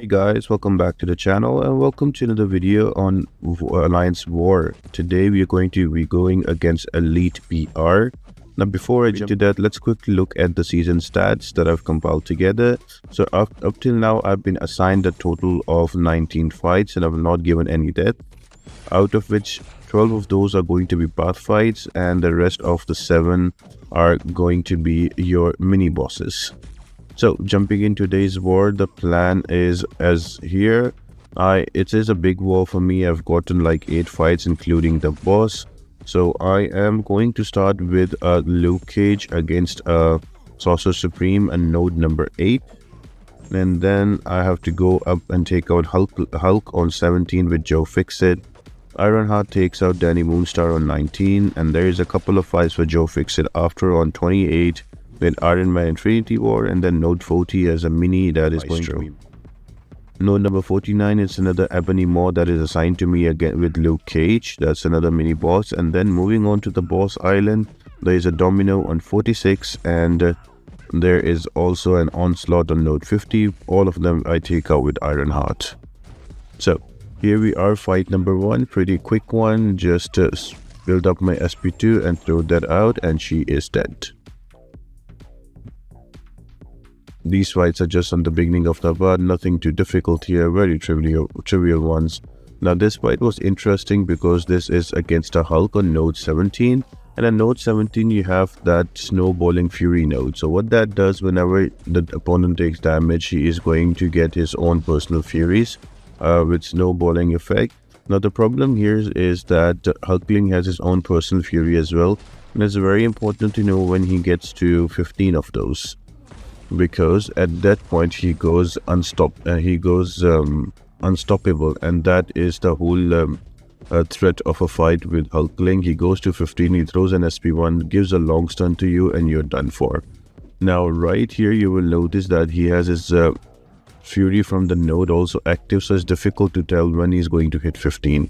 Guys, welcome back to the channel and welcome to another video on Alliance War. Today we are going to be going against Elite PR. Now before I jump to that, let's quickly look at the season stats that I've compiled together. So up till now I've been assigned a total of 19 fights and I've not given any death, out of which 12 of those are going to be path fights and the rest of the 7 are going to be your mini bosses. So jumping in today's war, the plan is as here. It is a big war for me. I've gotten like 8 fights including the boss. So I am going to start with Luke Cage against Sorcerer Supreme and node number 8. And then I have to go up and take out Hulk on 17 with Joe Fixit. Ironheart takes out Dani Moonstar on 19. And there is a couple of fights for Joe Fixit after on 28. With Ironman Infinity War, and then node 40 as a mini that is Maestro. Going to be node number 49 is another Ebony Maw that is assigned to me again with Luke Cage. That's another mini boss. And then moving on to the boss island, there is a Domino on 46 and there is also an Onslaught on node 50. All of them I take out with Ironheart. So here we are, fight number 1, pretty quick one. Just build up my SP2 and throw that out and she is dead. These fights are just on the beginning of the part, nothing too difficult here, very trivial ones. Now this fight was interesting because this is against a Hulk on node 17, and on node 17 you have that snowballing fury node. So what that does, whenever the opponent takes damage, he is going to get his own personal furies with snowballing effect. Now the problem here is that Hulkling has his own personal fury as well, and it's very important to know when he gets to 15 of those. Because at that point he goes unstoppable, and that is the whole threat of a fight with Hulkling. He goes to 15, he throws an SP1, gives a long stun to you, and you're done for. Now right here you will notice that he has his fury from the node also active, so it's difficult to tell when he's going to hit 15.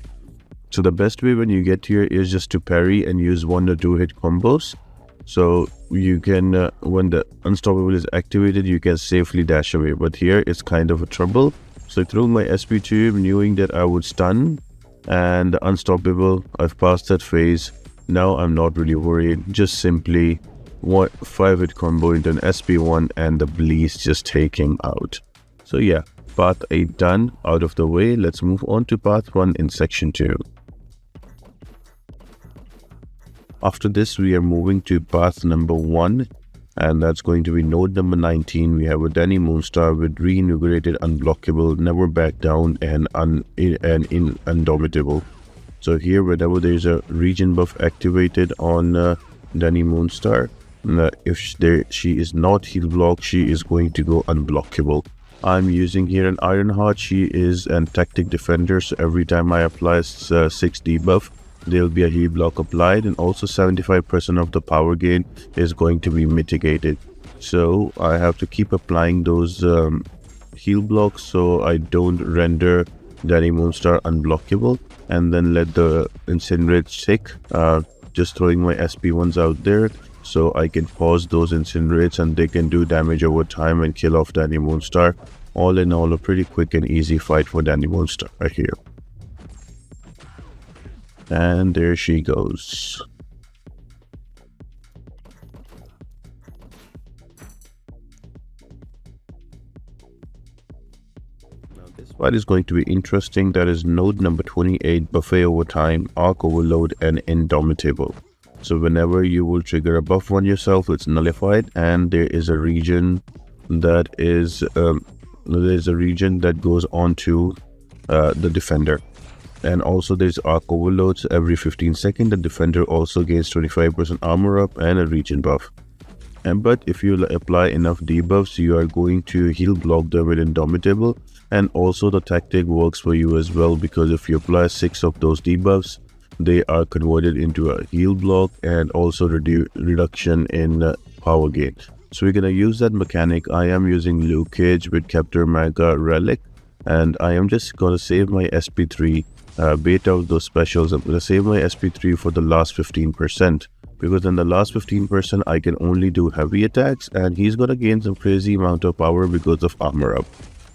So the best way when you get here is just to parry and use 1 or 2 hit combos. So you can, when the unstoppable is activated, you can safely dash away. But here it's kind of a trouble. So I threw my SP2 knowing that I would stun, and the unstoppable, I've passed that phase. Now I'm not really worried. Just simply 5 hit combo into an SP1 and the Bleeds just take him out. So yeah, path 8 done, out of the way. Let's move on to path 1 in section 2. After this, we are moving to path number 1, and that's going to be node number 19. We have a Dani Moonstar with reinvigorated, unblockable, never back down, and indomitable. So here, whenever there is a region buff activated on Dani Moonstar, if she is not heal block, she is going to go unblockable. I'm using here an Ironheart. She is a tactic defender, so every time I apply 6 debuff, there will be a heal block applied, and also 75% of the power gain is going to be mitigated. So I have to keep applying those heal blocks so I don't render Dani Moonstar unblockable, and then let the incinerate stick. Just throwing my SP1s out there so I can pause those incinerates and they can do damage over time and kill off Dani Moonstar. All in all, a pretty quick and easy fight for Dani Moonstar right here. And there she goes. Now this fight is going to be interesting. That is node number 28, buffet over time, arc overload, and indomitable. So whenever you will trigger a buff on yourself, it's nullified, and there is a region that is that goes on to the defender. And also there's arc overloads every 15 seconds. The defender also gains 25% armor up and a region buff. But if you apply enough debuffs, you are going to heal block them with indomitable. And also the tactic works for you as well, because if you apply 6 of those debuffs, they are converted into a heal block and also reduction in power gain. So we're gonna use that mechanic. I am using Luke Cage with Captor Mega Relic, and I am just gonna save my SP3. Bait out those specials. I'm going to save my SP3 for the last 15%, because in the last 15% I can only do heavy attacks, and he's going to gain some crazy amount of power because of armor up.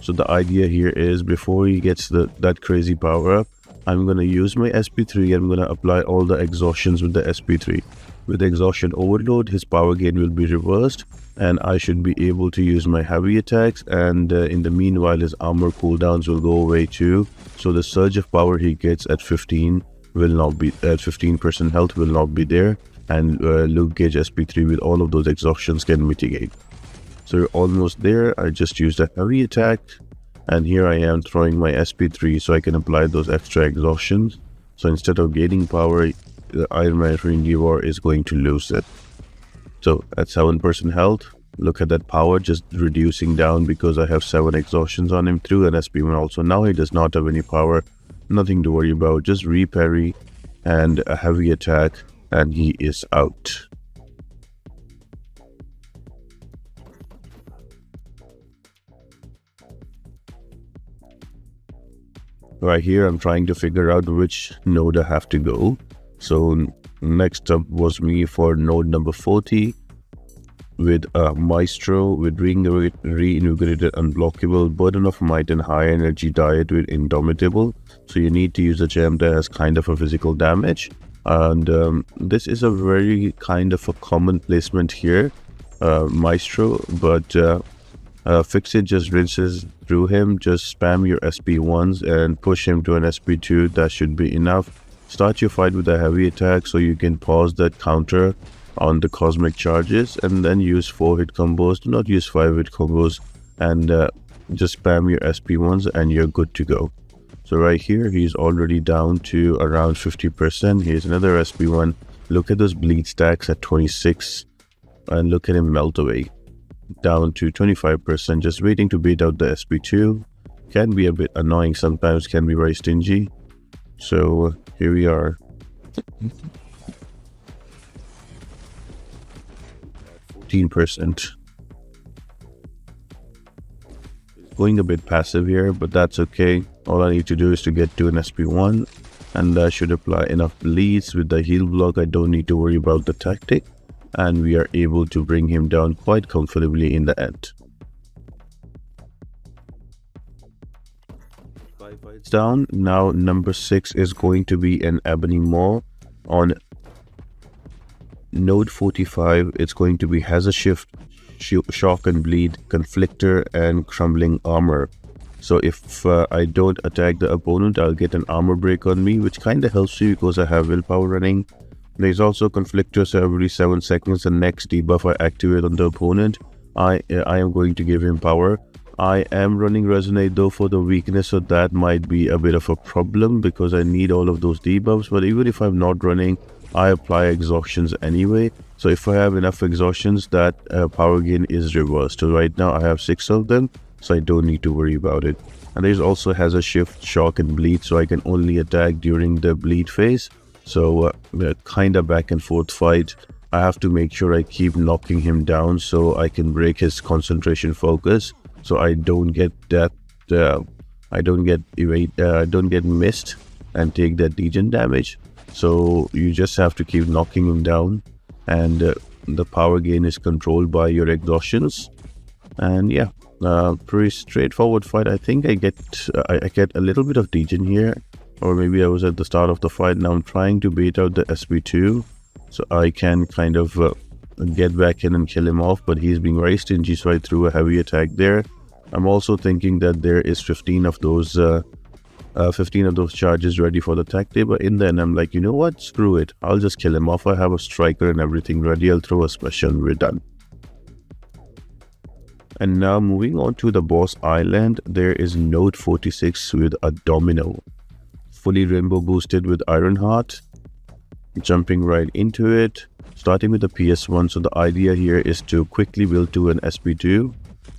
So the idea here is before he gets that crazy power up, I'm going to use my SP3. I'm going to apply all the exhaustions with the SP3. With exhaustion overload, his power gain will be reversed and I should be able to use my heavy attacks, and in the meanwhile his armor cooldowns will go away too. So the surge of power he gets at 15 will not be at 15% health will not be there, and Luke Gage SP3 with all of those exhaustions can mitigate. So you're almost there. I just used a heavy attack and here I am throwing my SP3 so I can apply those extra exhaustions. So instead of gaining power, the Ironman IW is going to lose it. So at 7% health, look at that power just reducing down because I have 7 exhaustions on him through an SP1 also. Now he does not have any power, nothing to worry about, just reparry and a heavy attack and he is out. Right here I'm trying to figure out which node I have to go. So next up was me for node number 40 with Maestro with reinvigorated unblockable, burden of might and high energy diet with indomitable. So you need to use a gem that has kind of a physical damage, and this is a very kind of a common placement here, Maestro, but Fix It just rinses through him. Just spam your SP1s and push him to an SP2. That should be enough. Start your fight with a heavy attack so you can pause that counter on the cosmic charges, and then use 4-hit combos. Do not use 5-hit combos, and just spam your SP1s and you're good to go. So right here he's already down to around 50%. Here's another SP1. Look at those bleed stacks at 26 and look at him melt away down to 25%, just waiting to beat out the SP2. Can be a bit annoying sometimes, can be very stingy. So here we are. 14%. Going a bit passive here, but that's okay. All I need to do is to get to an SP1 and that should apply enough bleeds. With the heal block I don't need to worry about the tactic, and we are able to bring him down quite comfortably in the end. 5 fights down. Now number 6 is going to be an Ebony Maw on node 45. It's going to be Hazard Shift, Shock and Bleed, Conflictor and Crumbling Armor. So if I don't attack the opponent, I'll get an armor break on me, which kind of helps me because I have willpower running. There's also Conflictor, so every 7 seconds the next debuff I activate on the opponent, I am going to give him power. I am running Resonate though for the weakness, so that might be a bit of a problem because I need all of those debuffs. But even if I'm not running, I apply exhaustions anyway. So if I have enough exhaustions, that power gain is reversed. So right now I have 6 of them, so I don't need to worry about it. And there's also Hazard Shift, Shock and Bleed, so I can only attack during the bleed phase. So kind of back and forth fight. I have to make sure I keep knocking him down so I can break his concentration focus, so I don't get that I don't get missed and take that degen damage. So you just have to keep knocking him down, and the power gain is controlled by your exhaustions. And yeah, pretty straightforward fight. I think I get a little bit of degen here, or maybe I was at the start of the fight. Now I'm trying to bait out the SP2 so I can kind of get back in and kill him off, but he's being very stingy, so I threw a heavy attack there. I'm also thinking that there is 15 of those charges ready for the tactic, but in the end I'm like, you know what, screw it, I'll just kill him off. I have a striker and everything ready. I'll throw a special and we're done. And now moving on to the boss island, there is node 46 with a Domino, fully rainbow boosted with Ironheart. Jumping right into it, starting with the PS1. So the idea here is to quickly build to an SP2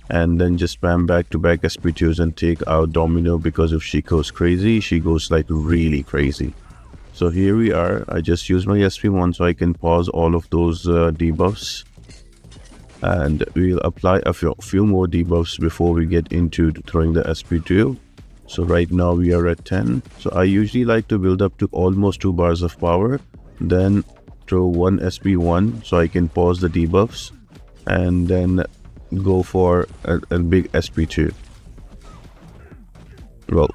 and then just spam back-to-back SP2s and take out Domino, because if she goes crazy, she goes like really crazy. So here we are. I just use my SP1 so I can pause all of those debuffs, and we'll apply a few more debuffs before we get into throwing the SP2. So right now we are at 10. So I usually like to build up to almost 2 bars of power, then throw one SP1 so I can pause the debuffs, and then go for a big SP2. Well,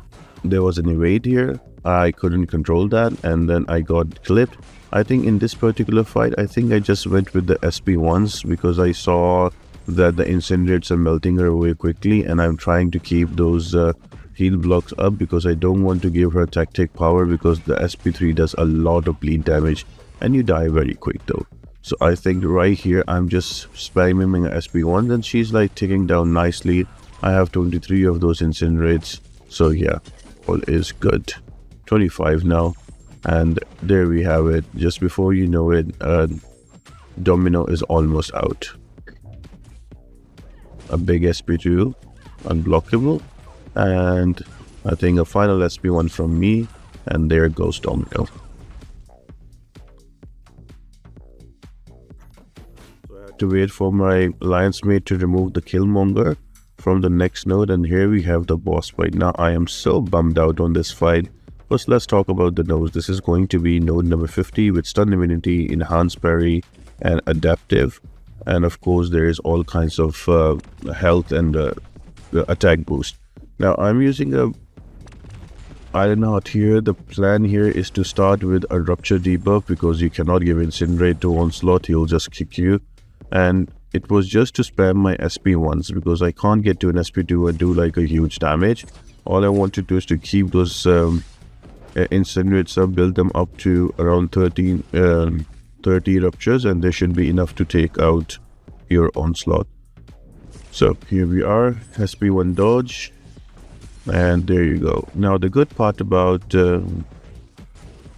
there was an evade here. I couldn't control that, and then I got clipped. I think in this particular fight, I think I just went with the SP1s because I saw that the incinerates are melting her away quickly, and I'm trying to keep those heal blocks up because I don't want to give her tactic power, because the SP3 does a lot of bleed damage and you die very quick though. So I think right here I'm just spamming a SP1 and she's like ticking down nicely. I have 23 of those incinerates, so yeah, all is good. 25 now, and there we have it. Just before you know it, Domino is almost out. A big SP2, unblockable, and I think a final SP1 from me, and there goes Domino. So I had to wait for my alliance mate to remove the Killmonger from the next node, and here we have the boss fight. Now I am so bummed out on this fight. First, let's talk about the nodes. This is going to be node number 50 with stun immunity, enhanced parry, and adaptive. And of course, there is all kinds of health and attack boost. Now, I'm using a Ironheart here. The plan here is to start with a rupture debuff because you cannot give incinerate to Onslaught. He'll just kick you. And it was just to spam my SP1s because I can't get to an SP2 and do like a huge damage. All I want to do is to keep those incinerates up, build them up to around 30 ruptures, and they should be enough to take out your Onslaught. So here we are, SP1 dodge, and there you go. Now the good part about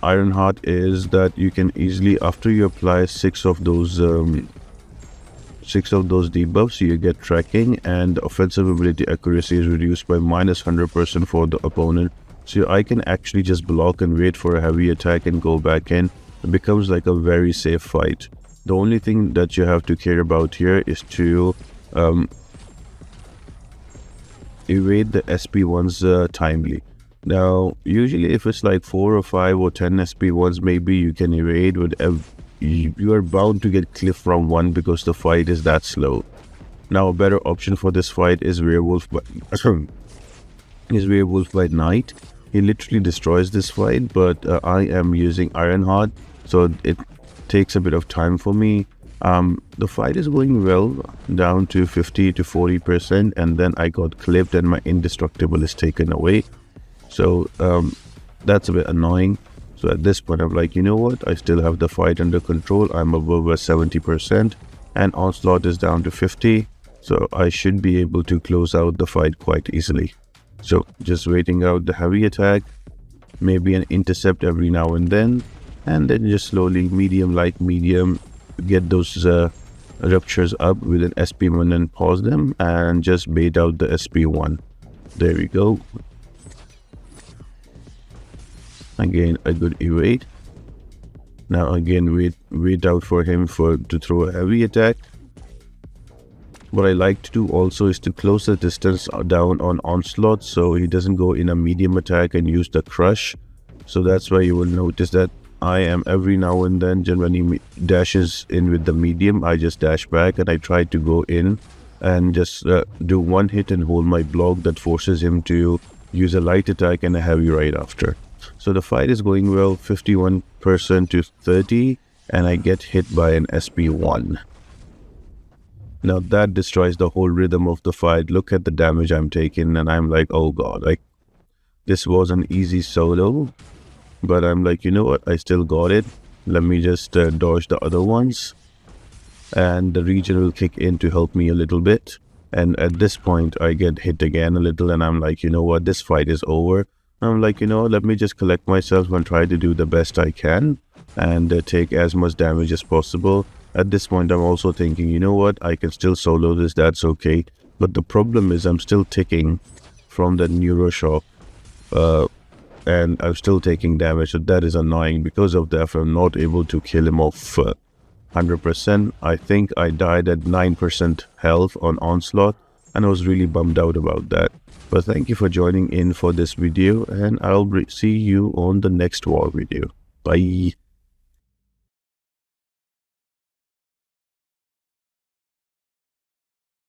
Ironheart is that you can easily, after you apply 6 of those debuffs, you get tracking, and offensive ability accuracy is reduced by -100% for the opponent. So I can actually just block and wait for a heavy attack and go back in. It becomes like a very safe fight. The only thing that you have to care about here is to evade the SP1s timely. Now, usually if it's like 4 or 5 or 10 SP1s, maybe you can evade, but you are bound to get clipped from one because the fight is that slow. Now, a better option for this fight is Werewolf by Night. He literally destroys this fight, but I am using Ironheart, so it takes a bit of time for me. The fight is going well, down to 50 to 40%, and then I got clipped and my indestructible is taken away. So that's a bit annoying. So at this point, I'm like, you know what? I still have the fight under control. I'm above 70%, and Onslaught is down to 50. So I should be able to close out the fight quite easily. So just waiting out the heavy attack, maybe an intercept every now and then just slowly medium, light, medium, get those ruptures up with an SP1 and pause them and just bait out the SP1. There we go. Again, a good evade. Now again, wait out for him to throw a heavy attack. What I like to do also is to close the distance down on Onslaught so he doesn't go in a medium attack and use the crush. So that's why you will notice that I am every now and then, when he dashes in with the medium, I just dash back and I try to go in and just do one hit and hold my block that forces him to use a light attack and a heavy right after. So the fight is going well, 51% to 30, and I get hit by an SP1. Now that destroys the whole rhythm of the fight. Look at the damage I'm taking, and I'm like, oh god, like this was an easy solo, but I'm like, you know what, I still got it. Let me just dodge the other ones, and the region will kick in to help me a little bit. And at this point, I get hit again a little, and I'm like, you know what, this fight is over. I'm like, you know, let me just collect myself and try to do the best I can and take as much damage as possible. At this point, I'm also thinking, you know what, I can still solo this, that's okay. But the problem is I'm still ticking from the Neuroshock and I'm still taking damage. So that is annoying. Because of that, I'm not able to kill him off 100%. I think I died at 9% health on Onslaught, and I was really bummed out about that. But thank you for joining in for this video, and I'll see you on the next war video. Bye.